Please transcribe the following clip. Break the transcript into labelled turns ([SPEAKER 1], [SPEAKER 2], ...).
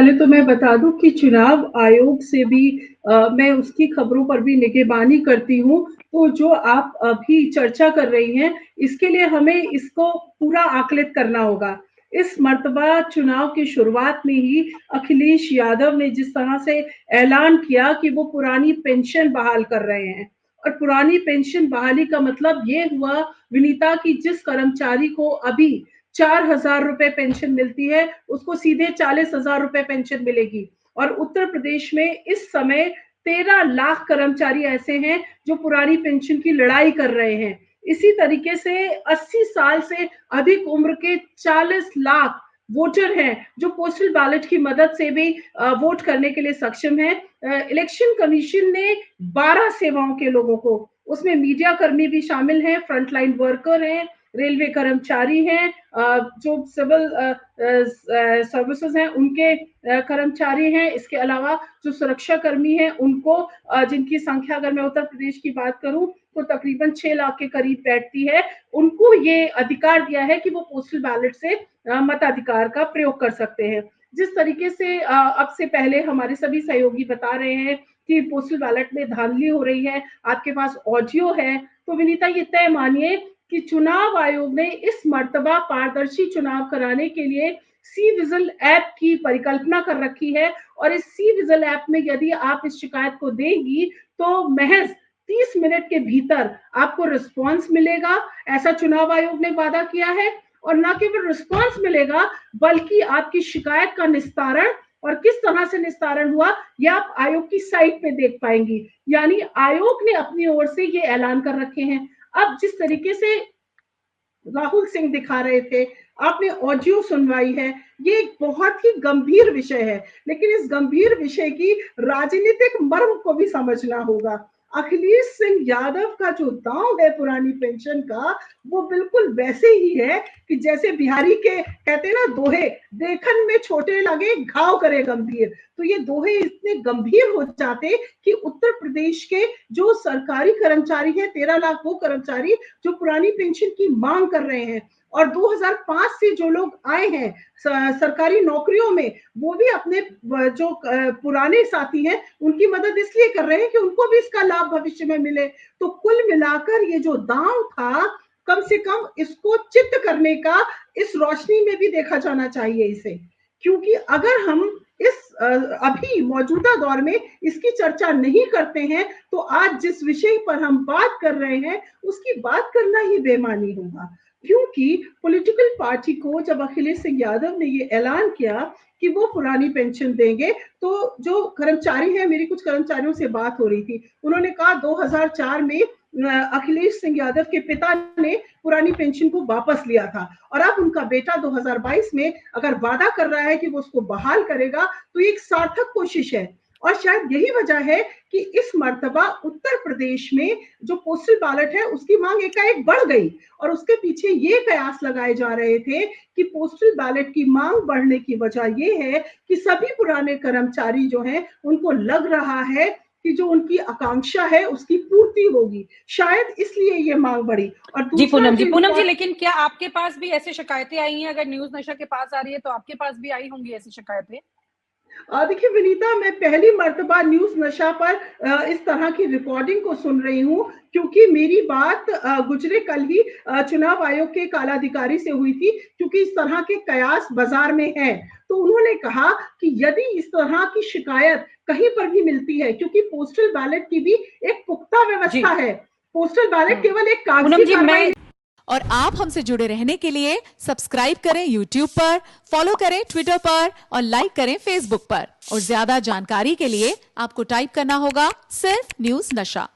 [SPEAKER 1] पहले तो मैं बता दूँ कि चुनाव आयोग से भी मैं उसकी खबरों पर भी निगरानी करती हूँ। तो जो आप अभी चर्चा कर रही हैं, इसके लिए हमें इसको पूरा आकलित करना होगा। इस मर्तबा चुनाव की शुरुआत में ही अखिलेश यादव ने जिस तरह से ऐलान किया कि वो पुरानी पेंशन बहाल कर रहे हैं और पुरानी पेंशन बहाली का मतलब ये हुआ विनीता कि जिस कर्मचारी को अभी 4,000 रुपए पेंशन मिलती है, उसको सीधे 40,000 रुपए पेंशन मिलेगी और उत्तर प्रदेश में इस समय 13 लाख कर्मचारी ऐसे हैं जो पुरानी पेंशन की लड़ाई कर रहे हैं। इसी तरीके से 80 साल से अधिक उम्र के 40 लाख वोटर हैं जो पोस्टल बैलेट की मदद से भी वोट करने के लिए सक्षम हैं। इलेक्शन कमीशन ने 12 सेवाओं के लोगों को, उसमें मीडिया कर्मी भी शामिल हैं, फ्रंटलाइन वर्कर हैं, रेलवे कर्मचारी हैं, जो सिविल सर्विसेज हैं उनके कर्मचारी हैं, इसके अलावा जो सुरक्षा कर्मी हैं उनको, जिनकी संख्या अगर मैं उत्तर प्रदेश की बात करूं तो तकरीबन 6 लाख के करीब बैठती है, उनको ये अधिकार दिया है कि वो पोस्टल बैलेट से मताधिकार का प्रयोग कर सकते हैं। जिस तरीके से अब से पहले हमारे सभी सहयोगी बता रहे हैं कि पोस्टल बैलेट में धांधली हो रही है, आपके पास ऑडियो है, तो विनीता ये तय मानिए कि चुनाव आयोग ने इस मर्तबा पारदर्शी चुनाव कराने के लिए सी विजिल ऐप की परिकल्पना कर रखी है और इस सी विजिल ऐप में यदि आप इस शिकायत को देंगी तो महज 30 मिनट के भीतर आपको रिस्पांस मिलेगा, ऐसा चुनाव आयोग ने वादा किया है। और न केवल रिस्पांस मिलेगा बल्कि आपकी शिकायत का निस्तारण और किस तरह से निस्तारण हुआ ये आप आयोग की साइट पे देख पाएंगी। यानी आयोग ने अपनी ओर से ये ऐलान कर रखे हैं। अब जिस तरीके से राहुल सिंह दिखा रहे थे, आपने ऑडियो सुनवाई है, ये एक बहुत ही गंभीर विषय है, लेकिन इस गंभीर विषय की राजनीतिक मर्म को भी समझना होगा। अखिलेश सिंह यादव का जो दांव है पुरानी पेंशन का, वो बिल्कुल वैसे ही है कि जैसे बिहारी के कहते हैं ना दोहे, देखन में छोटे लगे घाव करे गंभीर, तो ये दोहे इतने गंभीर हो जाते कि उत्तर प्रदेश के जो सरकारी कर्मचारी हैं, 13 लाख वो कर्मचारी जो पुरानी पेंशन की मांग कर रहे हैं और 2005 से जो लोग आए हैं सरकारी नौकरियों में, वो भी अपने जो पुराने साथी हैं उनकी मदद इसलिए कर रहे हैं कि उनको भी इसका लाभ भविष्य में मिले। तो कुल मिलाकर ये जो दांव था, कम से कम इसको चित्त करने का इस रोशनी में भी देखा जाना चाहिए इसे, क्योंकि अगर हम इस अभी मौजूदा दौर में इसकी चर्चा नहीं करते हैं तो आज जिस विषय पर हम बात कर रहे हैं उसकी बात करना ही बेमानी होगा। क्योंकि पॉलिटिकल पार्टी को जब अखिलेश सिंह यादव ने ये ऐलान किया कि वो पुरानी पेंशन देंगे, तो जो कर्मचारी हैं, मेरी कुछ कर्मचारियों से बात हो रही थी, उन्होंने कहा 2004 में अखिलेश सिंह यादव के पिता ने पुरानी पेंशन को वापस लिया था और अब उनका बेटा 2022 में अगर वादा कर रहा है कि वो उसको बहाल करेगा तो ये एक सार्थक कोशिश है। और शायद यही वजह है कि इस मर्तबा उत्तर प्रदेश में जो पोस्टल बैलेट है उसकी मांग एकाएक बढ़ गई और उसके पीछे ये कयास लगाए जा रहे थे कि पोस्टल बैलेट की मांग बढ़ने की वजह ये है कि सभी पुराने कर्मचारी जो हैं उनको लग रहा है कि जो उनकी आकांक्षा है उसकी पूर्ति होगी, शायद इसलिए ये मांग बढ़ी। और
[SPEAKER 2] जी पूनम जी, लेकिन क्या आपके पास भी ऐसी शिकायतें आई हैं? अगर न्यूज नशा के पास आ रही है तो आपके पास भी आई होंगी ऐसी शिकायतें?
[SPEAKER 1] देखिए विनीता, मैं पहली मर्तबा न्यूज नशा पर इस तरह की रिकॉर्डिंग को सुन रही हूँ, क्योंकि मेरी बात गुजरे कल ही चुनाव आयोग के कालाधिकारी से हुई थी, क्योंकि इस तरह के कयास बाजार में हैं। तो उन्होंने कहा कि यदि इस तरह की शिकायत कहीं पर भी मिलती है, क्योंकि पोस्टल बैलेट की भी एक पुख्ता व्यवस्था है, पोस्टल बैलेट केवल एक कागजी कार्रवाई।
[SPEAKER 3] और आप हमसे जुड़े रहने के लिए सब्सक्राइब करें YouTube पर, फॉलो करें Twitter पर और लाइक करें Facebook पर। और ज्यादा जानकारी के लिए आपको टाइप करना होगा सिर्फ न्यूज नशा।